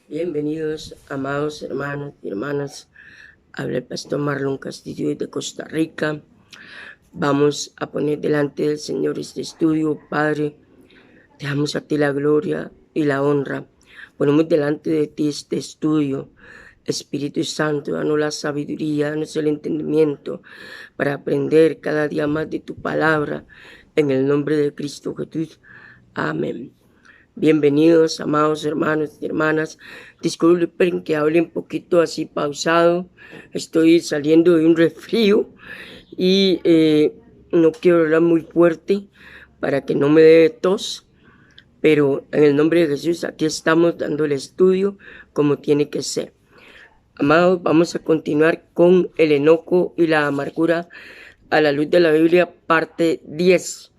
Bienvenidos, amados hermanos y hermanas. Habla el pastor Marlon Castillo de Costa Rica. Vamos a poner delante del Señor este estudio. Padre, te damos a ti la gloria y la honra. Ponemos delante de ti este estudio. Espíritu Santo, danos la sabiduría, danos el entendimiento para aprender cada día más de tu palabra. En el nombre de Cristo Jesús. Amén. Bienvenidos, amados hermanos y hermanas. Disculpen que hable un poquito así pausado. Estoy saliendo de un resfrío y no quiero hablar muy fuerte para que no me dé tos. Pero en el nombre de Jesús, aquí estamos dando el estudio como tiene que ser. Amados, vamos a continuar con el enojo y la amargura a la luz de la Biblia, parte 10.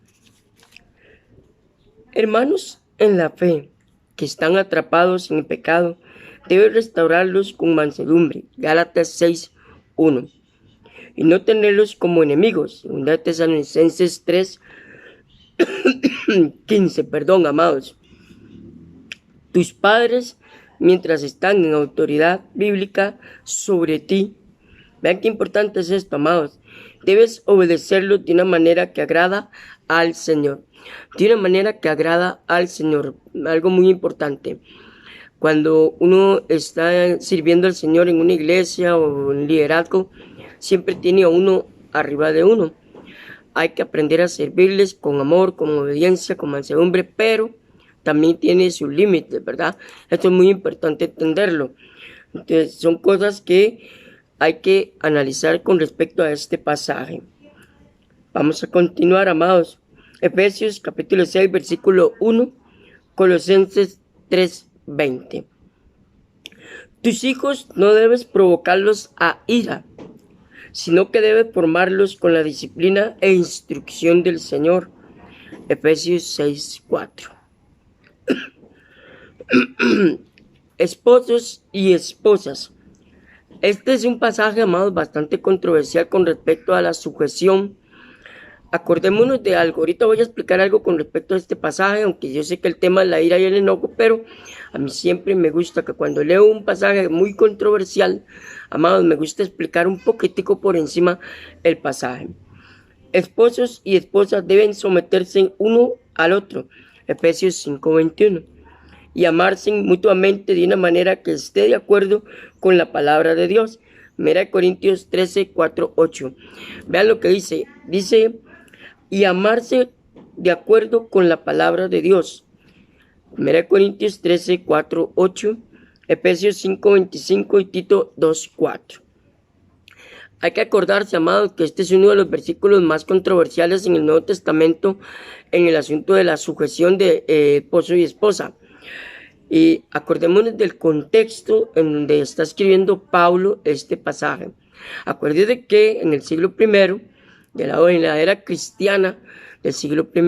Hermanos en la fe, que están atrapados en el pecado, debe restaurarlos con mansedumbre. Gálatas 6:1. Y no tenerlos como enemigos. 2 Tesalonicenses 3:15. Amados. Tus padres, mientras están en autoridad bíblica sobre ti. Vean qué importante es esto, amados. Debes obedecerlos de una manera que agrada al Señor. De una manera que agrada al Señor. Algo muy importante. Cuando uno está sirviendo al Señor en una iglesia o en liderazgo, siempre tiene a uno arriba de uno. Hay que aprender a servirles con amor, con obediencia, con mansedumbre, pero también tiene sus límites, ¿verdad? Esto es muy importante entenderlo. Entonces, son cosas que hay que analizar con respecto a este pasaje. Vamos a continuar, amados. Efesios capítulo 6, versículo 1, Colosenses 3:20. Tus hijos no debes provocarlos a ira, sino que debes formarlos con la disciplina e instrucción del Señor. Efesios 6:4. Esposos y esposas. Este es un pasaje, amados, bastante controversial con respecto a la sujeción. Acordémonos de algo. Ahorita voy a explicar algo con respecto a este pasaje, aunque yo sé que el tema es la ira y el enojo, pero a mí siempre me gusta que cuando leo un pasaje muy controversial, amados, me gusta explicar un poquitico por encima el pasaje. Esposos y esposas deben someterse uno al otro. Efesios 5:21. Y amarse mutuamente de una manera que esté de acuerdo con la palabra de Dios. Mira Corintios 13:4-8. Vean lo que dice. Dice, y amarse de acuerdo con la palabra de Dios. 1 Corintios 13:4-8, Efesios 5:25 y Tito 2:4. Hay que acordarse, amados, que este es uno de los versículos más controversiales en el Nuevo Testamento en el asunto de la sujeción de esposo y esposa. Y acordémonos del contexto en donde está escribiendo Pablo este pasaje. Acuérdense que en el siglo I, en la era cristiana del siglo I,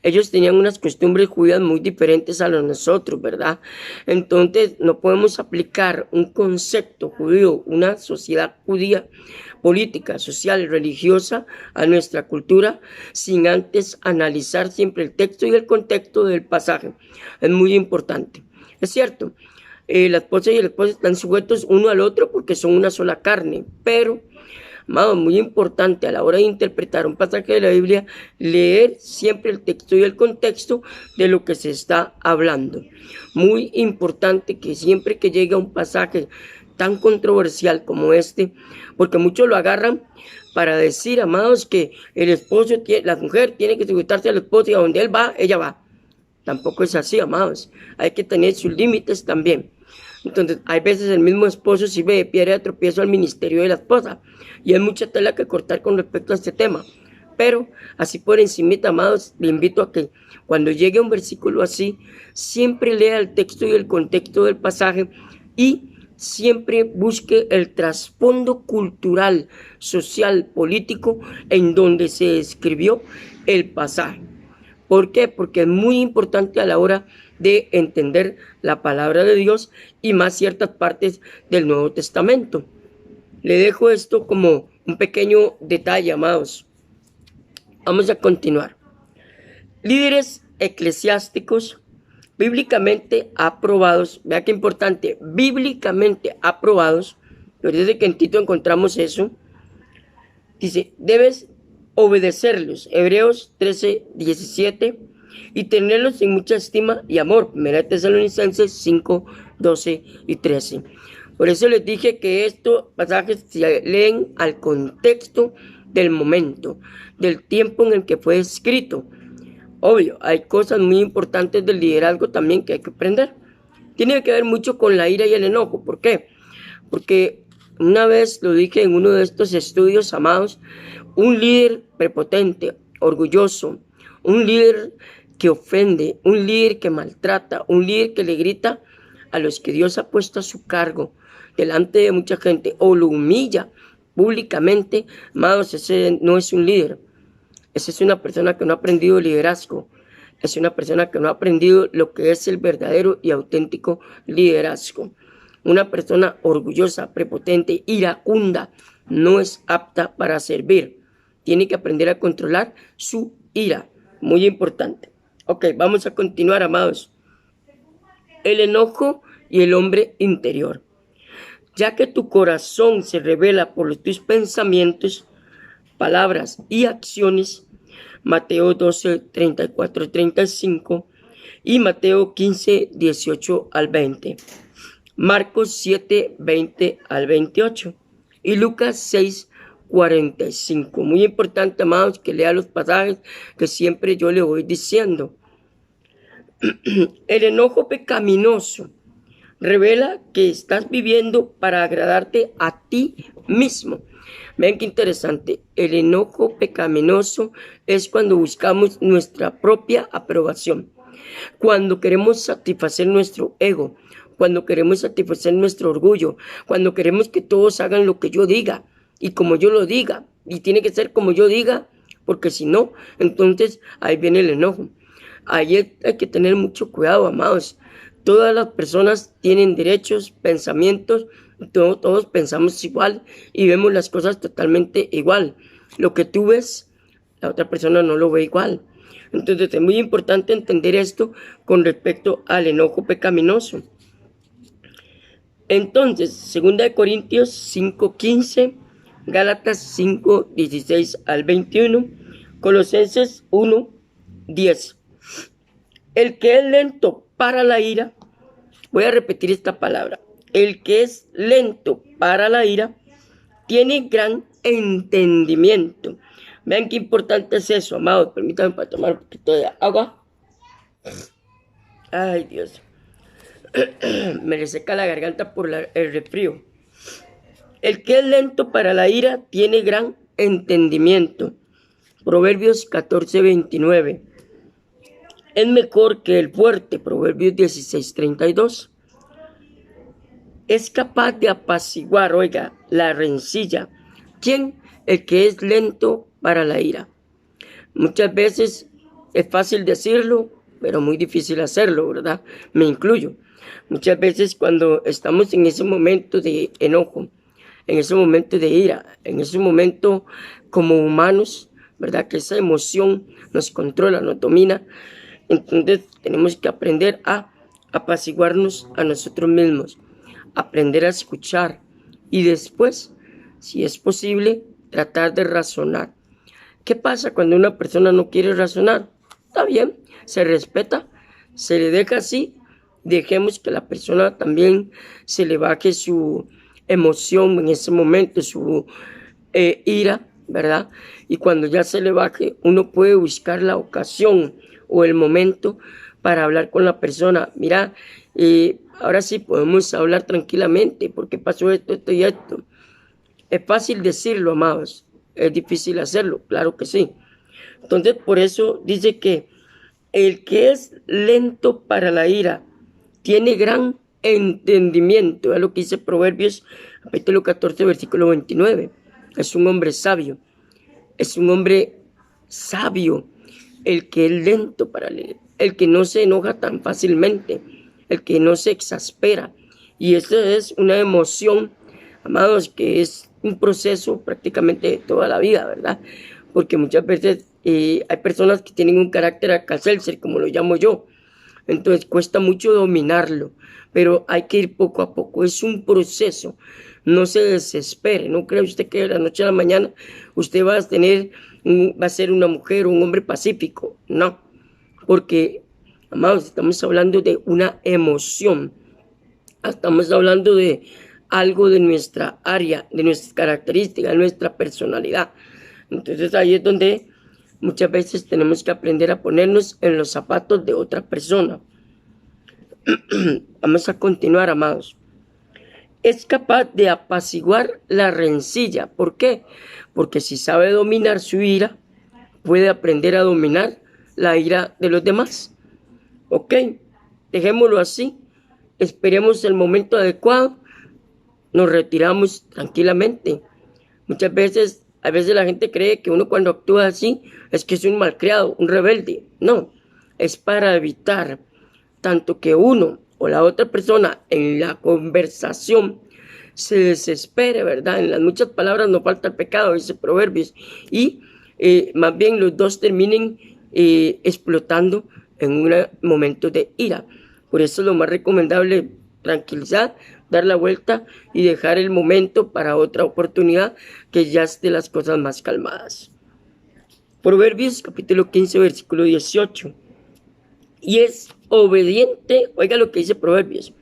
ellos tenían unas costumbres judías muy diferentes a los nosotros, ¿verdad? Entonces no podemos aplicar un concepto judío, una sociedad judía, política, social, religiosa a nuestra cultura sin antes analizar siempre el texto y el contexto del pasaje. Es muy importante. Es cierto, la esposa y el esposo están sujetos uno al otro porque son una sola carne, pero, amado, muy importante a la hora de interpretar un pasaje de la Biblia, leer siempre el texto y el contexto de lo que se está hablando. Muy importante que siempre que llegue a un pasaje tan controversial como este, porque muchos lo agarran para decir, amados, que el esposo, la mujer tiene que sujetarse al esposo y a donde él va, ella va. Tampoco es así, amados. Hay que tener sus límites también. Entonces, hay veces el mismo esposo sirve de piedra de tropiezo al ministerio de la esposa. Y hay mucha tela que cortar con respecto a este tema. Pero, así por encimita, amados, le invito a que cuando llegue un versículo así, siempre lea el texto y el contexto del pasaje y siempre busque el trasfondo cultural, social, político en donde se escribió el pasaje. ¿Por qué? Porque es muy importante a la hora de entender la palabra de Dios y más ciertas partes del Nuevo Testamento. Le dejo esto como un pequeño detalle, amados. Vamos a continuar. Líderes eclesiásticos bíblicamente aprobados, vea qué importante, bíblicamente aprobados, pero desde que en Tito encontramos eso, dice, debes obedecerlos, Hebreos 13:17, y tenerlos en mucha estima y amor, 1 Tesalonicenses 5:12 y 13. Por eso les dije que estos pasajes se leen al contexto del momento, del tiempo en el que fue escrito. Obvio, hay cosas muy importantes del liderazgo también que hay que aprender. Tiene que ver mucho con la ira y el enojo. ¿Por qué? Porque una vez lo dije en uno de estos estudios, amados, un líder prepotente, orgulloso, un líder que ofende, un líder que maltrata, un líder que le grita a los que Dios ha puesto a su cargo delante de mucha gente o lo humilla públicamente, amados, ese no es un líder. Esa es una persona que no ha aprendido liderazgo. Es una persona que no ha aprendido lo que es el verdadero y auténtico liderazgo. Una persona orgullosa, prepotente, iracunda, no es apta para servir. Tiene que aprender a controlar su ira. Muy importante. Ok, vamos a continuar, amados. El enojo y el hombre interior. Ya que tu corazón se revela por tus pensamientos, palabras y acciones, Mateo 12, 34, 35 y Mateo 15, 18 al 20. Marcos 7, 20 al 28 y Lucas 6, 45. Muy importante, amados, que lea los pasajes que siempre yo le voy diciendo. El enojo pecaminoso revela que estás viviendo para agradarte a ti mismo. Ven qué interesante. El enojo pecaminoso es cuando buscamos nuestra propia aprobación, cuando queremos satisfacer nuestro ego, cuando queremos satisfacer nuestro orgullo, cuando queremos que todos hagan lo que yo diga y como yo lo diga, y tiene que ser como yo diga, porque si no, entonces ahí viene el enojo. Ahí hay que tener mucho cuidado, amados. Todas las personas tienen derechos, pensamientos, todos pensamos igual y vemos las cosas totalmente igual. Lo que tú ves, la otra persona no lo ve igual. Entonces es muy importante entender esto con respecto al enojo pecaminoso. Entonces, 2 Corintios 5:15, Gálatas 5:16 al 21, Colosenses 1:10. El que es lento para la ira, voy a repetir esta palabra, el que es lento para la ira tiene gran entendimiento. Vean qué importante es eso, amados. Permítanme para tomar un poquito de agua. Ay, Dios. Me reseca la garganta por el resfrío. El que es lento para la ira tiene gran entendimiento. Proverbios 14:29. Es mejor que el fuerte, Proverbios 16:32. Es capaz de apaciguar, oiga, la rencilla. ¿Quién? El que es lento para la ira. Muchas veces es fácil decirlo, pero muy difícil hacerlo, ¿verdad? Me incluyo. Muchas veces cuando estamos en ese momento de enojo, en ese momento de ira, en ese momento como humanos, ¿verdad? Que esa emoción nos controla, nos domina. Entonces tenemos que aprender a apaciguarnos a nosotros mismos, aprender a escuchar y después, si es posible, tratar de razonar. ¿Qué pasa cuando una persona no quiere razonar? Está bien, se respeta, se le deja así, dejemos que la persona también se le baje su emoción en ese momento, su ira, ¿verdad? Y cuando ya se le baje, uno puede buscar la ocasión o el momento para hablar con la persona. Mira, ahora sí podemos hablar tranquilamente porque pasó esto, esto y esto. Es fácil decirlo, amados. Es difícil hacerlo, claro que sí. Entonces, por eso dice que el que es lento para la ira tiene gran entendimiento. Es lo que dice Proverbios, capítulo 14, versículo 29. Es un hombre sabio. Es un hombre sabio. El que es lento para leer, el que no se enoja tan fácilmente, el que no se exaspera. Y esa es una emoción, amados, que es un proceso prácticamente de toda la vida, ¿verdad? Porque muchas veces hay personas que tienen un carácter alcalcelser, como lo llamo yo. Entonces cuesta mucho dominarlo, pero hay que ir poco a poco. Es un proceso. No se desespere. No cree usted que de la noche a la mañana usted va a tener, va a ser una mujer o un hombre pacífico. No, porque, amados, estamos hablando de una emoción. Estamos hablando de algo de nuestra área, de nuestras características, de nuestra personalidad. Entonces ahí es donde muchas veces tenemos que aprender a ponernos en los zapatos de otra persona. Vamos a continuar, amados. Es capaz de apaciguar la rencilla. ¿Por qué? Porque si sabe dominar su ira, puede aprender a dominar la ira de los demás. ¿Ok? Dejémoslo así. Esperemos el momento adecuado. Nos retiramos tranquilamente. Muchas veces, a veces la gente cree que uno cuando actúa así es que es un malcriado, un rebelde. No, es para evitar tanto que uno o la otra persona en la conversación se desespere, ¿verdad? En las muchas palabras no falta el pecado, dice Proverbios, y más bien los dos terminen explotando en un momento de ira. Por eso es lo más recomendable tranquilizar, dar la vuelta y dejar el momento para otra oportunidad que ya esté las cosas más calmadas. Proverbios capítulo 15, versículo 18. Y es obediente, oiga lo que dice Proverbios,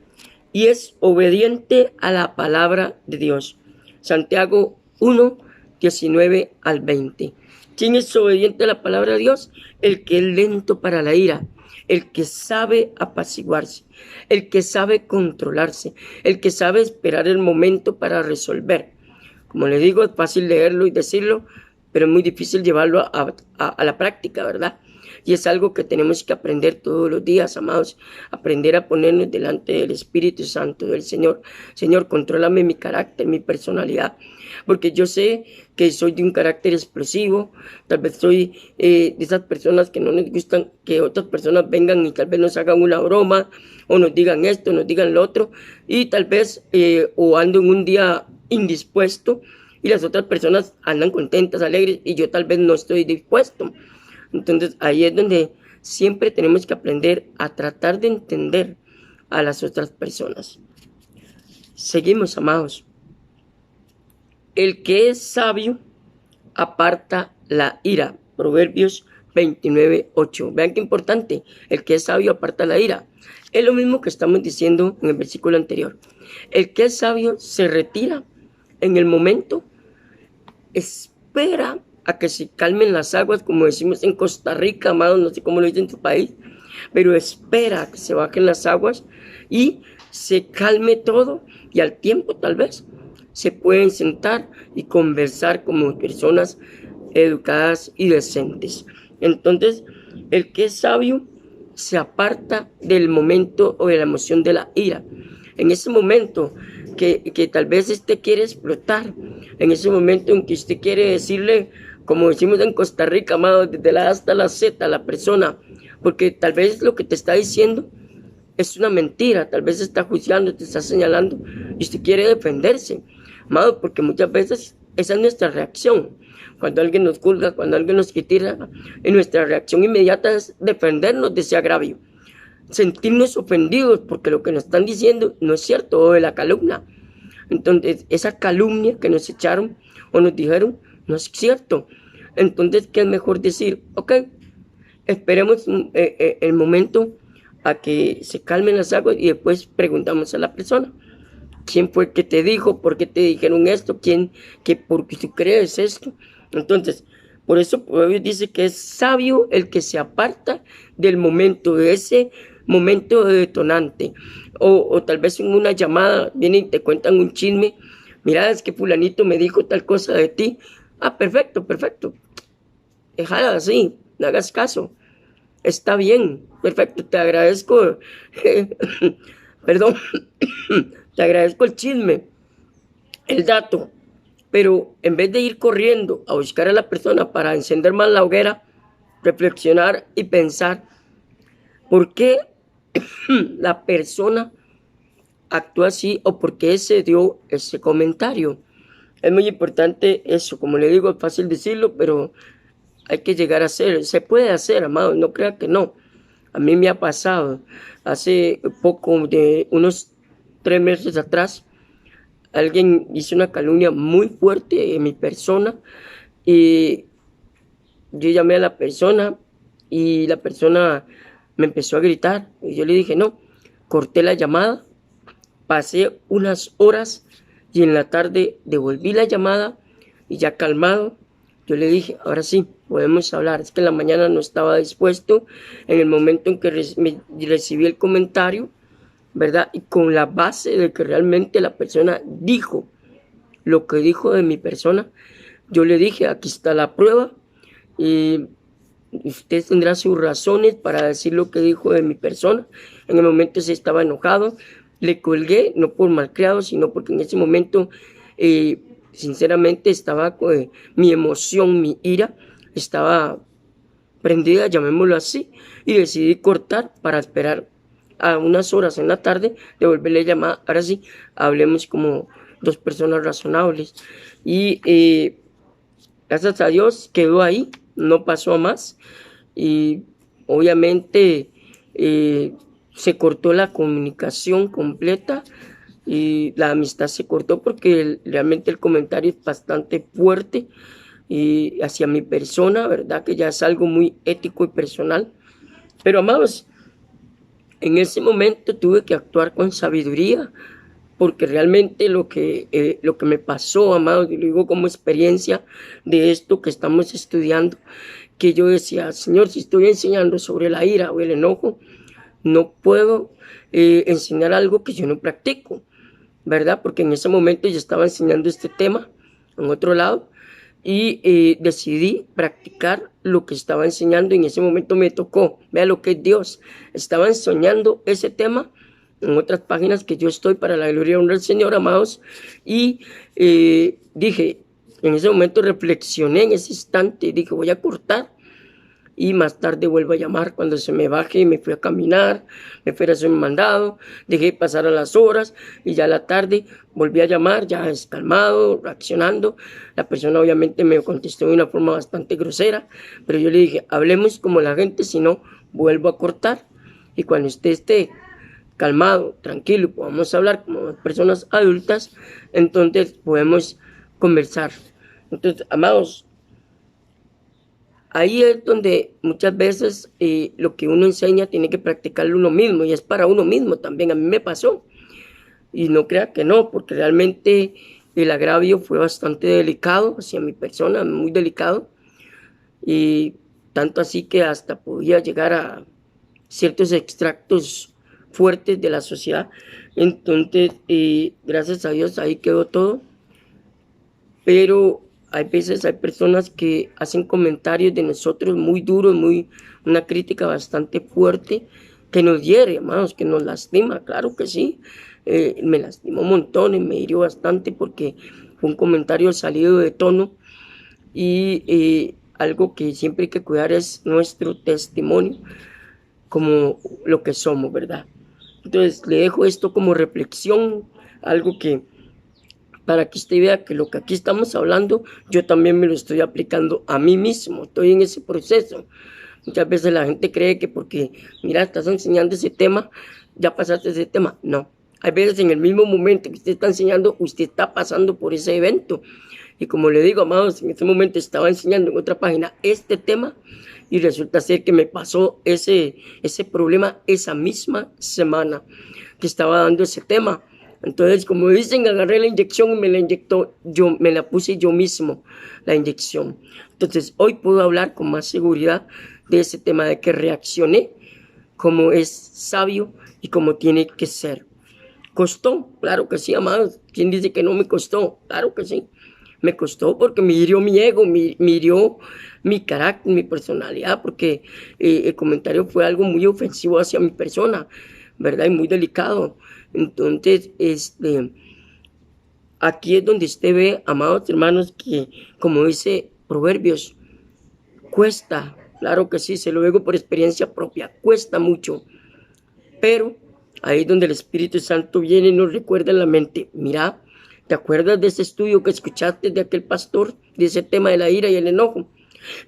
y es obediente a la palabra de Dios. Santiago 1, 19 al 20. ¿Quién es obediente a la palabra de Dios? El que es lento para la ira, el que sabe apaciguarse, el que sabe controlarse, el que sabe esperar el momento para resolver. Como le digo, es fácil leerlo y decirlo, pero es muy difícil llevarlo a la práctica, ¿verdad? Y es algo que tenemos que aprender todos los días, amados. Aprender a ponernos delante del Espíritu Santo del Señor. Señor, contrólame mi carácter, mi personalidad. Porque yo sé que soy de un carácter explosivo. Tal vez soy de esas personas que no les gustan que otras personas vengan y tal vez nos hagan una broma. O nos digan esto, nos digan lo otro. Y tal vez o ando en un día indispuesto. Y las otras personas andan contentas, alegres. Y yo tal vez no estoy dispuesto. Entonces ahí es donde siempre tenemos que aprender a tratar de entender a las otras personas. Seguimos, amados. El que es sabio aparta la ira. Proverbios 29, 8. Vean qué importante. El que es sabio aparta la ira. Es lo mismo que estamos diciendo en el versículo anterior. El que es sabio se retira en el momento, espera a que se calmen las aguas, como decimos en Costa Rica, amados, no sé cómo lo dicen en tu país, pero espera a que se bajen las aguas y se calme todo, y al tiempo tal vez se pueden sentar y conversar como personas educadas y decentes. Entonces, el que es sabio se aparta del momento o de la emoción de la ira. En ese momento que tal vez usted quiere explotar, en ese momento en que usted quiere decirle, como decimos en Costa Rica, amado, desde la A hasta la Z a la persona, porque tal vez lo que te está diciendo es una mentira, tal vez está juzgando, te está señalando y usted quiere defenderse, amado, porque muchas veces esa es nuestra reacción. Cuando alguien nos juzga, cuando alguien nos critica, nuestra reacción inmediata es defendernos de ese agravio, sentirnos ofendidos porque lo que nos están diciendo no es cierto, o de la calumnia. Entonces, esa calumnia que nos echaron o nos dijeron no es cierto. Entonces, ¿qué es mejor decir? Ok, esperemos el momento a que se calmen las aguas y después preguntamos a la persona. ¿Quién fue el que te dijo? ¿Por qué te dijeron esto? ¿Por qué tú crees esto? Entonces, por eso Proverbios dice que es sabio el que se aparta del momento, de ese momento detonante. O tal vez en una llamada vienen y te cuentan un chisme. Mira, es que fulanito me dijo tal cosa de ti. Ah, perfecto, perfecto. Déjala así, no hagas caso. Está bien, perfecto, te agradezco. Perdón, te agradezco el chisme, el dato. Pero en vez de ir corriendo a buscar a la persona para encender más la hoguera, reflexionar y pensar por qué la persona actúa así o por qué se dio ese comentario. Es muy importante eso, como le digo, es fácil decirlo, pero hay que llegar a hacer. Se puede hacer, amado, no crea que no. A mí me ha pasado hace poco, de unos 3 meses atrás, alguien hizo una calumnia muy fuerte en mi persona y yo llamé a la persona y la persona me empezó a gritar y yo le dije no, corté la llamada, pasé unas horas y en la tarde devolví la llamada y ya calmado, yo le dije, ahora sí, podemos hablar. Es que en la mañana no estaba dispuesto, en el momento en que recibí el comentario, ¿verdad? Y con la base de que realmente la persona dijo lo que dijo de mi persona, yo le dije, aquí está la prueba y usted tendrá sus razones para decir lo que dijo de mi persona. En el momento se estaba enojado, le colgué, no por malcriado, sino porque en ese momento, sinceramente, estaba mi emoción, mi ira, estaba prendida, llamémoslo así, y decidí cortar para esperar a unas horas en la tarde, devolverle llamada. Ahora sí, hablemos como dos personas razonables. Y gracias a Dios quedó ahí, no pasó a más. Y obviamente se cortó la comunicación completa y la amistad se cortó porque realmente el comentario es bastante fuerte y hacia mi persona, ¿verdad? Que ya es algo muy ético y personal. Pero amados, en ese momento tuve que actuar con sabiduría, porque realmente lo que me pasó, amados, y lo digo como experiencia de esto que estamos estudiando, que yo decía, Señor, si estoy enseñando sobre la ira o el enojo, no puedo enseñar algo que yo no practico, ¿verdad? Porque en ese momento yo estaba enseñando este tema en otro lado y decidí practicar lo que estaba enseñando y en ese momento me tocó, vea lo que es Dios, estaba enseñando ese tema en otras páginas que yo estoy para la gloria y honra del Señor, amados, y dije, en ese momento reflexioné en ese instante y dije, voy a cortar y más tarde vuelvo a llamar cuando se me baje. Me fui a caminar, me fui a hacer un mandado, dejé pasar a las horas y ya a la tarde volví a llamar, ya calmado, reaccionando. La persona obviamente me contestó de una forma bastante grosera, pero yo le dije, hablemos como la gente, si no, vuelvo a cortar. Y cuando usted esté calmado, tranquilo, podamos hablar como personas adultas, entonces podemos conversar. Entonces, amados, ahí es donde muchas veces lo que uno enseña tiene que practicarlo uno mismo y es para uno mismo también. A mí me pasó y no crea que no, porque realmente el agravio fue bastante delicado hacia mi persona, muy delicado, y tanto así que hasta podía llegar a ciertos extractos fuertes de la sociedad. Entonces, gracias a Dios ahí quedó todo, pero hay veces hay personas que hacen comentarios de nosotros muy duros, una crítica bastante fuerte que nos hiere, hermanos, que nos lastima, claro que sí. Me lastimó un montón y me hirió bastante porque fue un comentario salido de tono y algo que siempre hay que cuidar es nuestro testimonio como lo que somos, ¿verdad? Entonces le dejo esto como reflexión, algo que para que usted vea que lo que aquí estamos hablando, yo también me lo estoy aplicando a mí mismo, estoy en ese proceso. Muchas veces la gente cree que porque, mira, estás enseñando ese tema, ya pasaste ese tema. No, hay veces en el mismo momento que usted está enseñando, usted está pasando por ese evento. Y como le digo, amados, en este momento estaba enseñando en otra página este tema y resulta ser que me pasó ese problema esa misma semana que estaba dando ese tema. Entonces, como dicen, agarré la inyección y me la inyectó yo, me la puse yo mismo, la inyección. Entonces, hoy puedo hablar con más seguridad de ese tema, de que reaccioné como es sabio y como tiene que ser. ¿Costó? Claro que sí, amados. ¿Quién dice que no me costó? Claro que sí. Me costó porque me hirió mi ego, me hirió mi carácter, mi personalidad, porque el comentario fue algo muy ofensivo hacia mi persona, ¿verdad? Y muy delicado. Entonces, aquí es donde usted ve, amados hermanos, que como dice Proverbios, cuesta, claro que sí, se lo digo por experiencia propia, cuesta mucho, pero ahí es donde el Espíritu Santo viene y nos recuerda en la mente, mira, ¿te acuerdas de ese estudio que escuchaste de aquel pastor, de ese tema de la ira y el enojo?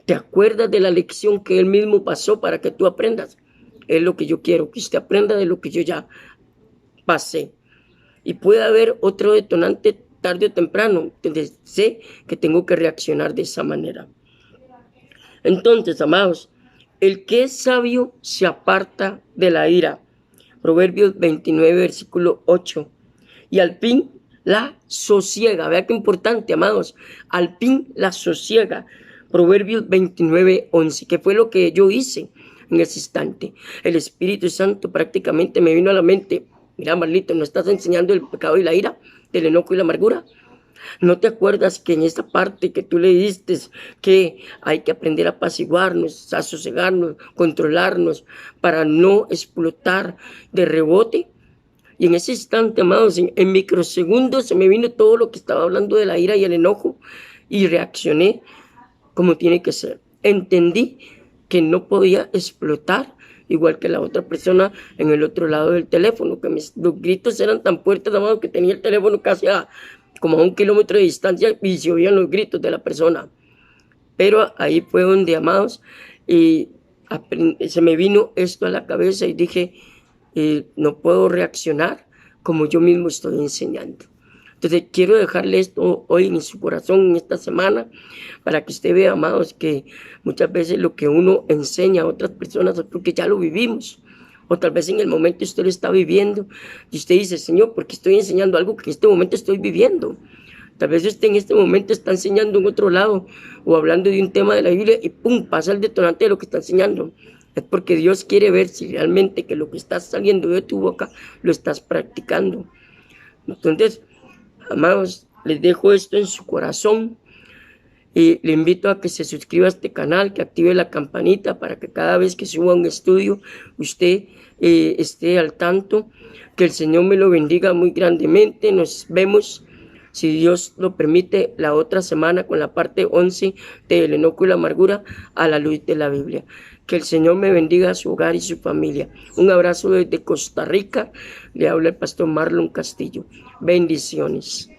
¿Te acuerdas de la lección que él mismo pasó para que tú aprendas? Es lo que yo quiero, que usted aprenda de lo que yo ya pasé. Y puede haber otro detonante tarde o temprano, donde sé que tengo que reaccionar de esa manera. Entonces, amados, el que es sabio se aparta de la ira. Proverbios 29, versículo 8. Y al fin la sosiega. Vea qué importante, amados. Al fin la sosiega. Proverbios 29, 11. Que fue lo que yo hice en ese instante. El Espíritu Santo prácticamente me vino a la mente. Mira, Marlito, ¿no estás enseñando el pecado y la ira, del enojo y la amargura? ¿No te acuerdas que en esta parte que tú le diste que hay que aprender a apaciguarnos, a sosegarnos, controlarnos para no explotar de rebote? Y en ese instante, amados, en microsegundos se me vino todo lo que estaba hablando de la ira y el enojo y reaccioné como tiene que ser. Entendí que no podía explotar igual que la otra persona en el otro lado del teléfono, que los gritos eran tan fuertes, amados, que tenía el teléfono casi como a 1 kilómetro de distancia y se oían los gritos de la persona. Pero ahí fue donde, amados, se me vino esto a la cabeza y dije, no puedo reaccionar como yo mismo estoy enseñando. Entonces quiero dejarle esto hoy en su corazón, en esta semana, para que usted vea, amados, que muchas veces lo que uno enseña a otras personas es porque ya lo vivimos. O tal vez en el momento usted lo está viviendo y usted dice, Señor, ¿por qué estoy enseñando algo que en este momento estoy viviendo? Tal vez usted en este momento está enseñando en otro lado o hablando de un tema de la Biblia y ¡pum!, pasa el detonante de lo que está enseñando. Es porque Dios quiere ver si realmente que lo que está saliendo de tu boca lo estás practicando. Entonces, amados, les dejo esto en su corazón y le invito a que se suscriba a este canal, que active la campanita para que cada vez que suba un estudio usted esté al tanto. Que el Señor me lo bendiga muy grandemente. Nos vemos, si Dios lo permite, la otra semana con la parte 11 del enojo y la amargura a la luz de la Biblia. Que el Señor me bendiga a su hogar y su familia. Un abrazo desde Costa Rica. Le habla el pastor Marlon Castillo. Bendiciones.